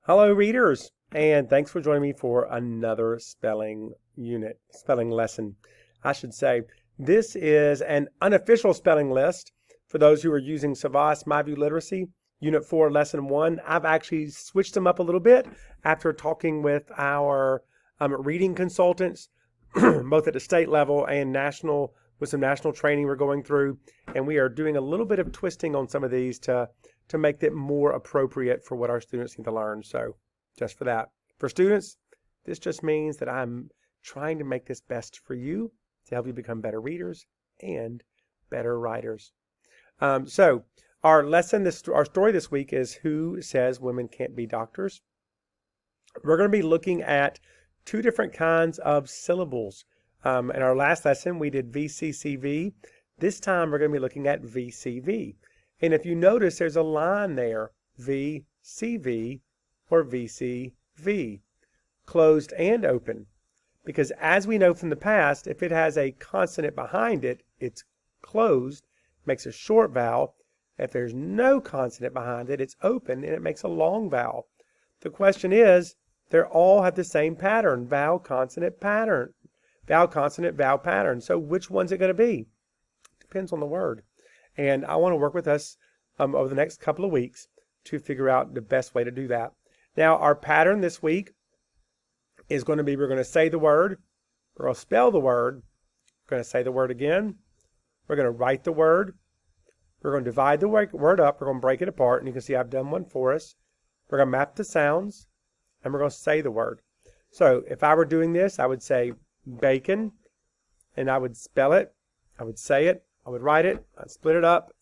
Hello readers, and thanks for joining me for another spelling lesson, I should say. This is an unofficial spelling list for those who are using SAVVAS MyView Literacy Unit 4, Lesson 1. I've actually switched them up a little bit after talking with our reading consultants, both at the state level and national, with some national training we're going through, and we are doing a little bit of twisting on some of these to make it more appropriate for what our students need to learn. So just for that. For students, this just means that I'm trying to make this best for you to help you become better readers and better writers. So our story this week is Who Says Women Can't Be Doctors? We're going to be looking at two different kinds of syllables. In our last lesson, we did VCCV. This time, we're going to be looking at VCV. And if you notice, there's a line there, VCV or VCV, closed and open. Because as we know from the past, if it has a consonant behind it, it's closed, makes a short vowel. If there's no consonant behind it, it's open and it makes a long vowel. The question is, they all have the same pattern, vowel, consonant, pattern. Vowel, consonant, vowel pattern. So which one's it going to be? Depends on the word. And I want to work with us over the next couple of weeks to figure out the best way to do that. Now, our pattern this week is going to be, we're going to say the word, we're going to spell the word, we're going to say the word again, we're going to write the word, we're going to divide the word up, we're going to break it apart, and you can see I've done one for us. We're going to map the sounds, and we're going to say the word. So if I were doing this, I would say bacon, and I would spell it, I would say it, I would write it, I'd split it up,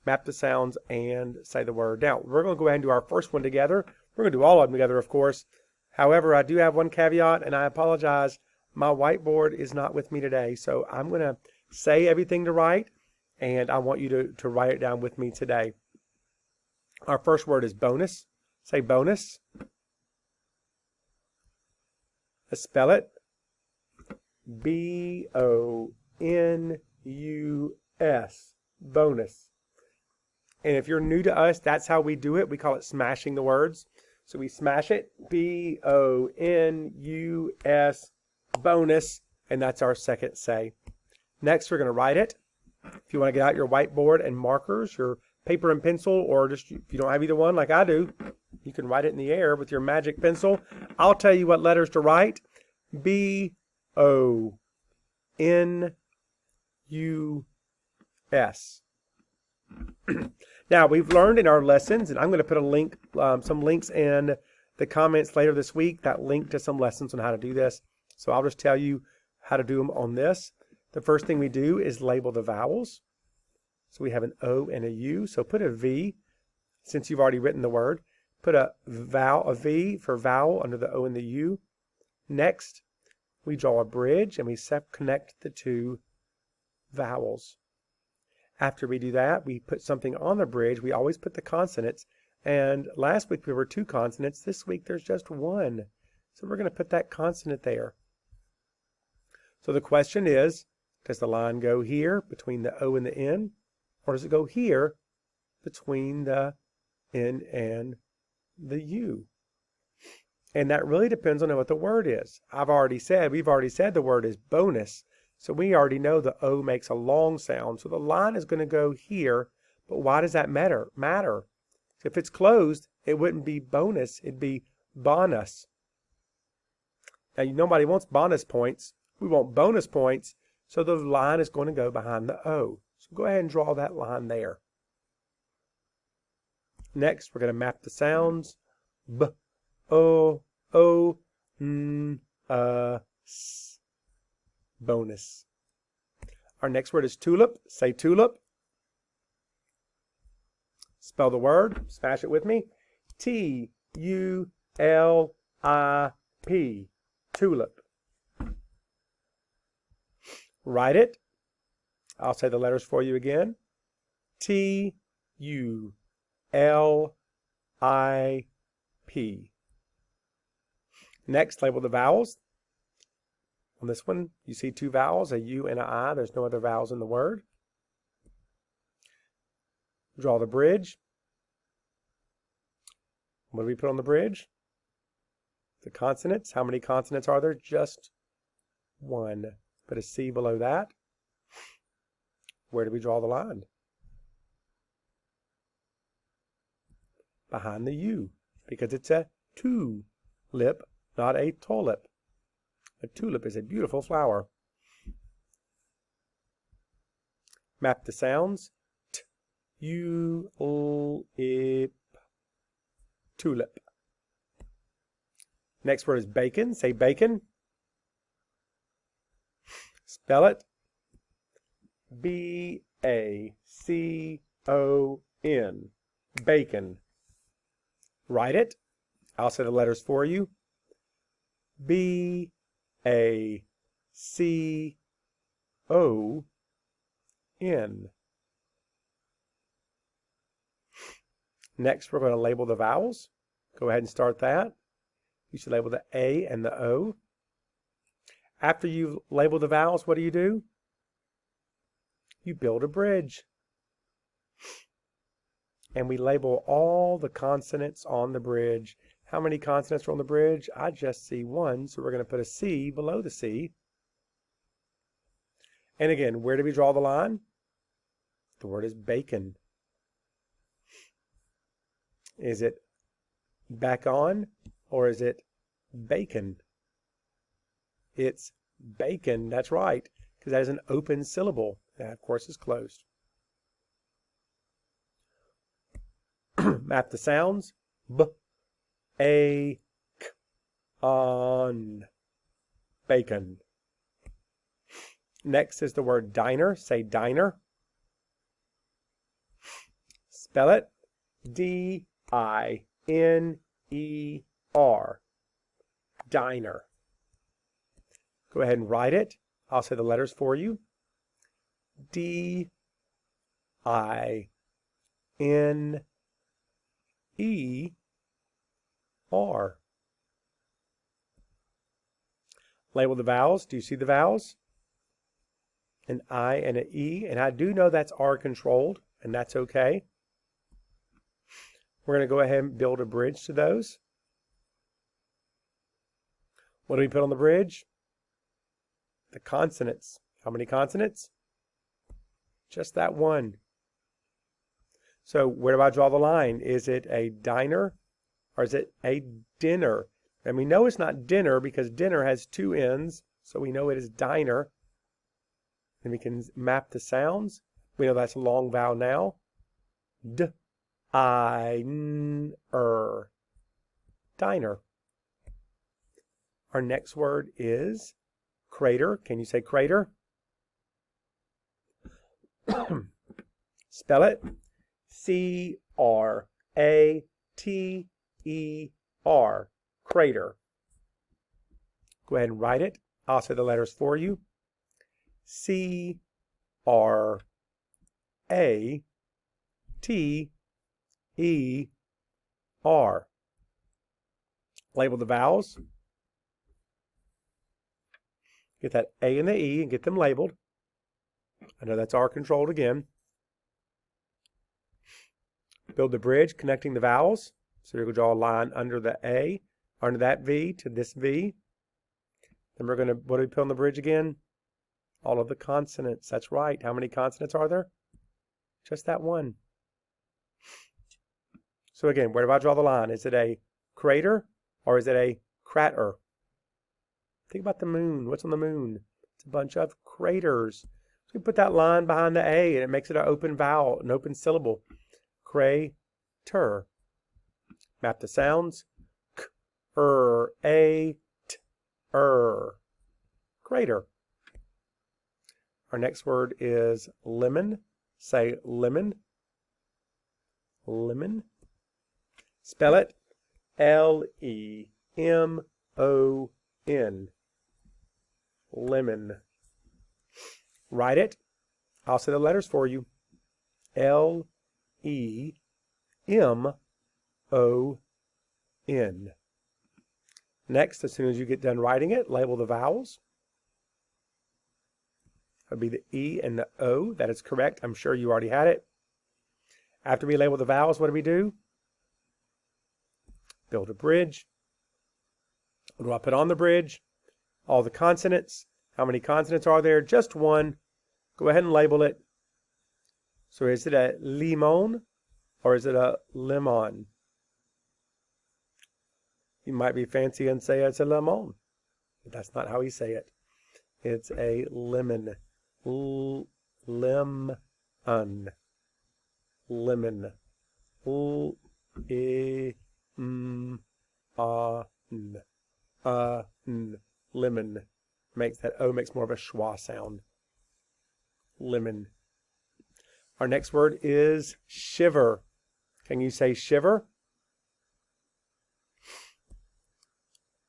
map the sounds, and say the word. Now, we're going to go ahead and do our first one together. We're going to do all of them together, of course. However, I do have one caveat, and I apologize. My whiteboard is not with me today, so I'm going to say everything to write, and I want you to write it down with me today. Our first word is bonus. Say bonus. Let's spell it. B-O-N-U-S. Bonus. And if you're new to us, that's how we do it. We call it smashing the words. So we smash it, B-O-N-U-S, bonus, and that's our second say. Next, we're going to write it. If you want to get out your whiteboard and markers, your paper and pencil, or just if you don't have either one like I do, you can write it in the air with your magic pencil. I'll tell you what letters to write. B-O-N-U-S. Now, we've learned in our lessons, and I'm going to put a link, some links in the comments later this week, that link to some lessons on how to do this. So I'll just tell you how to do them on this. The first thing we do is label the vowels. So we have an O and a U. So put a V, since you've already written the word. Put a V for vowel under the O and the U. Next, we draw a bridge, and we connect the two vowels. After we do that, we put something on the bridge. We always put the consonants. And last week there were two consonants. This week there's just one. So we're going to put that consonant there. So the question is, does the line go here between the O and the N? Or does it go here between the N and the U? And that really depends on what the word is. we've already said the word is bonus. So we already know the O makes a long sound. So the line is going to go here. But why does that matter? If it's closed, it wouldn't be bonus. It'd be bonus. Now, nobody wants bonus points. We want bonus points. So the line is going to go behind the O. So go ahead and draw that line there. Next, we're going to map the sounds. B, O, O, N, S. Bonus. Our next word is tulip. Say tulip. Spell the word. Smash it with me. T-U-L-I-P. Tulip. Write it. I'll say the letters for you again. T-U-L-I-P. Next, label the vowels. On this one, you see two vowels, a U and a I. There's no other vowels in the word. Draw the bridge. What do we put on the bridge? The consonants, how many consonants are there? Just one. Put a C below that. Where do we draw the line? Behind the U, because it's a tulip, not a tulip. A tulip is a beautiful flower. Map the sounds. T, U, L, I, P, tulip. Next word is bacon. Say bacon. Spell it. B-A-C-O-N. Bacon. Write it. I'll say the letters for you. B-A-C-O-N. Next, we're going to label the vowels. Go ahead and start that. You should label the A and the O. After you've labeled the vowels, what do? You build a bridge. And we label all the consonants on the bridge. How many consonants are on the bridge? I just see one, so we're going to put a C below the C. And again, where do we draw the line? The word is bacon. Is it back on or is it bacon? It's bacon, that's right, because that is an open syllable. That, of course, is closed. Map the sounds. B, A, K, on. Bacon. Next is the word diner. Say diner. Spell it. D-I-N-E-R. Diner. Go ahead and write it. I'll say the letters for you. D-I-N-E-R. Label the vowels. Do you see the vowels? An I and an E. And I do know that's R controlled, and that's okay. We're going to go ahead and build a bridge to those. What do we put on the bridge? The consonants. How many consonants? Just that one. So where do I draw the line? Is it a diner or is it a dinner? And we know it's not dinner because dinner has two N's, so we know it is diner. And we can map the sounds. We know that's a long vowel now. D-I-N-E-R. Diner. Our next word is crater. Can you say crater? Spell it. C-R-A-T-E-R. Crater. Go ahead and write it. I'll say the letters for you. C-R-A-T-E-R. Label the vowels. Get that A and the E and get them labeled. I know that's R controlled again. Build the bridge connecting the vowels. So you're going to draw a line under the A, under that V to this V. Then we're going to, what do we put on the bridge again? All of the consonants. That's right. How many consonants are there? Just that one. So again, where do I draw the line? Is it a crater or is it a crater? Think about the moon. What's on the moon? It's a bunch of craters. So we put that line behind the A and it makes it an open vowel, an open syllable. Crater. Map the sounds. K-R-A-T-R. Crater. Our next word is lemon. Say lemon. Lemon. Spell it. L-E-M-O-N. Lemon. Write it. I'll say the letters for you. L-E-M-O-N. Next, as soon as you get done writing it, label the vowels. That would be the E and the O. That is correct. I'm sure you already had it. After we label the vowels, what do? Build a bridge. What do I put on the bridge? All the consonants. How many consonants are there? Just one. Go ahead and label it. So is it a limon or is it a lemon? You might be fancy and say it's a lemon, but that's not how we say it. It's a lemon. Lemon. Lemon. Lemon. Makes that O makes more of a schwa sound. Lemon. Our next word is shiver. Can you say shiver?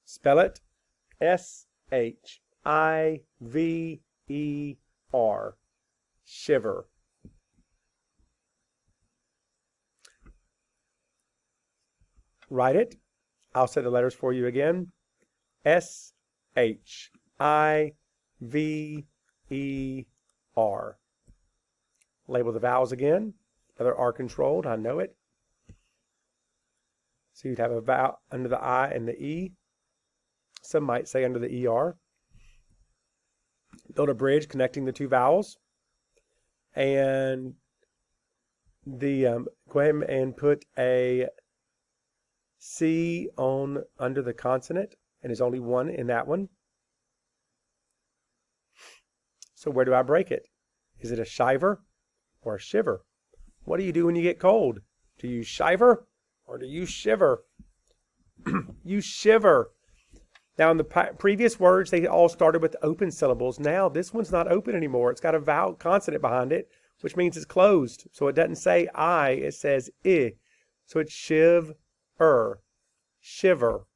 Spell it. S-H-I-V-E-R. Shiver. Write it. I'll say the letters for you again. S-H-I-V-E-R. Label the vowels again. Another R controlled. I know it. So you'd have a vowel under the I and the E. Some might say under the ER. Build a bridge connecting the two vowels. And go ahead and put a C on under the consonant. And there's only one in that one. So where do I break it? Is it a shiver or a shiver? What do you do when you get cold? Do you shiver or do you shiver? You shiver. Now in the previous words, they all started with open syllables. Now this one's not open anymore. It's got a vowel consonant behind it, which means it's closed. So it doesn't say I, it says I. So it's shiver. Shiver.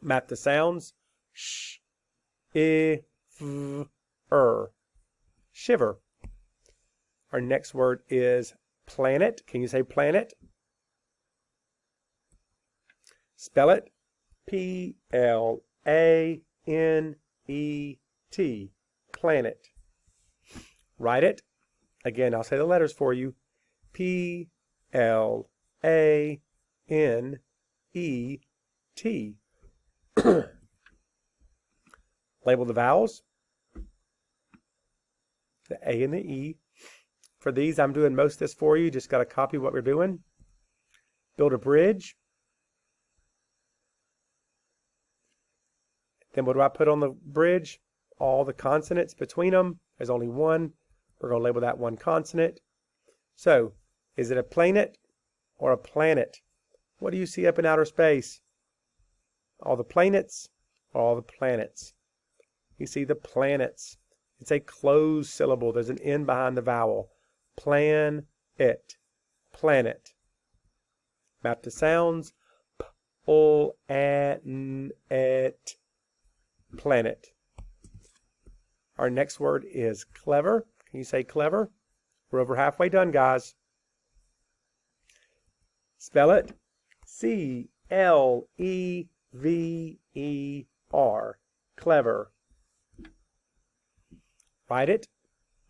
Map the sounds. Sh, I, v, Shiver. Our next word is planet. Can you say planet? Spell it. P-L-A-N-E-T. Planet. Write it. Again, I'll say the letters for you. P-L-A-N-E-T. Label the vowels. The A and the E. For these, I'm doing most of this for you. Just got to copy what we're doing. Build a bridge. Then what do I put on the bridge? All the consonants between them. There's only one. We're going to label that one consonant. So, is it a planet or a planet? What do you see up in outer space? All the planets or all the planets? You see the planets. It's a closed syllable. There's an N behind the vowel. Plan it. Planet. Map the sounds. P-O-N-E-T. Planet. Our next word is clever. Can you say clever? We're over halfway done, guys. Spell it. C-L-E-V-E-R. Clever. Write it.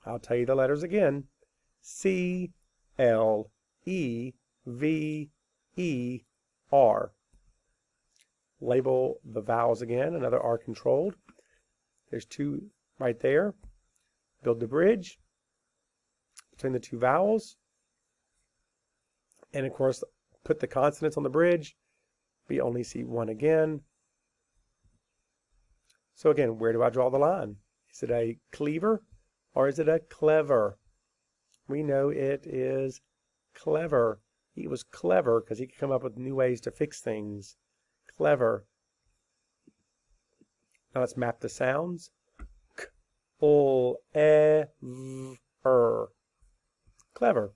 I'll tell you the letters again. C-L-E-V-E-R. Label the vowels again. Another R controlled. There's two right there. Build the bridge between the two vowels. And of course, put the consonants on the bridge. We only see one again. So again, where do I draw the line? Is it a cleaver or is it a clever? We know it is clever. He was clever because he could come up with new ways to fix things. Clever. Now let's map the sounds. K-O-E-V-R. Clever.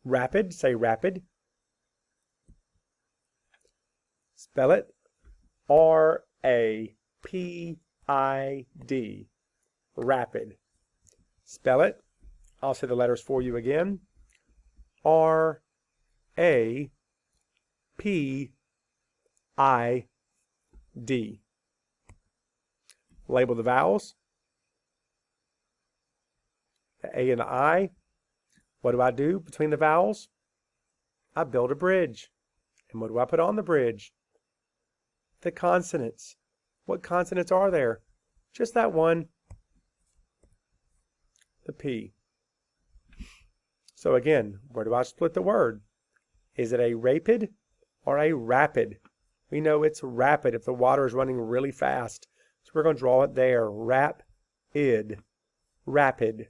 Rapid. Say rapid. Spell it. R-A-P-I-D. Rapid. Spell it. I'll say the letters for you again. R-A-P-I-D. Label the vowels. The A and the I. What do I do between the vowels? I build a bridge. And what do I put on the bridge? The consonants. What consonants are there? Just that one. The P. So again, where do I split the word? Is it a rapid or a rapid? We know it's rapid if the water is running really fast. So we're going to draw it there. Rap-id. Rapid.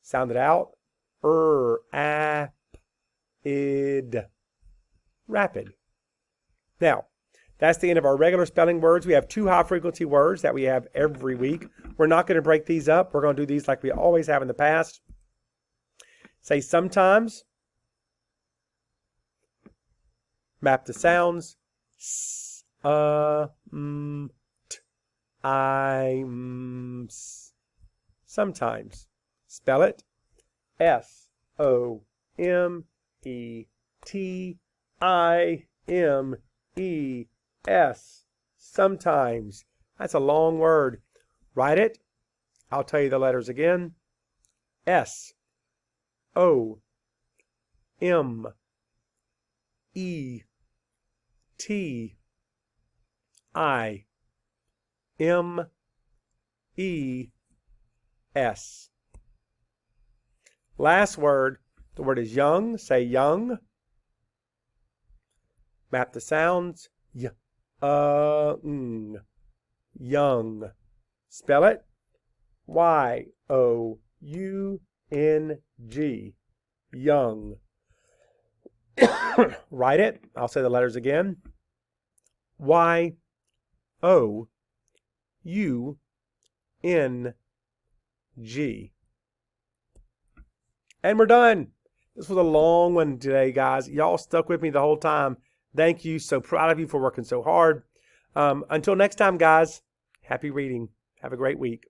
Sound it out. Id. Rapid. Now, that's the end of our regular spelling words. We have 2 high frequency words that we have every week. We're not going to break these up. We're going to do these like we always have in the past. Say sometimes. Map the sounds. S, t, I, s. Sometimes. Spell it. S-O-M-E-T-I-M-E-S. Sometimes. That's a long word. Write it. I'll tell you the letters again. S-O-M-E-T-I-M-E-S. Last word, the word is young. Say young. Map the sounds. Young. Spell it. Y-O-U-N-G. Young. Write it. I'll say the letters again. Y-O-U-N-G. And we're done. This was a long one today, guys. Y'all stuck with me the whole time. Thank you. So proud of you for working so hard. Until next time, guys, happy reading. Have a great week.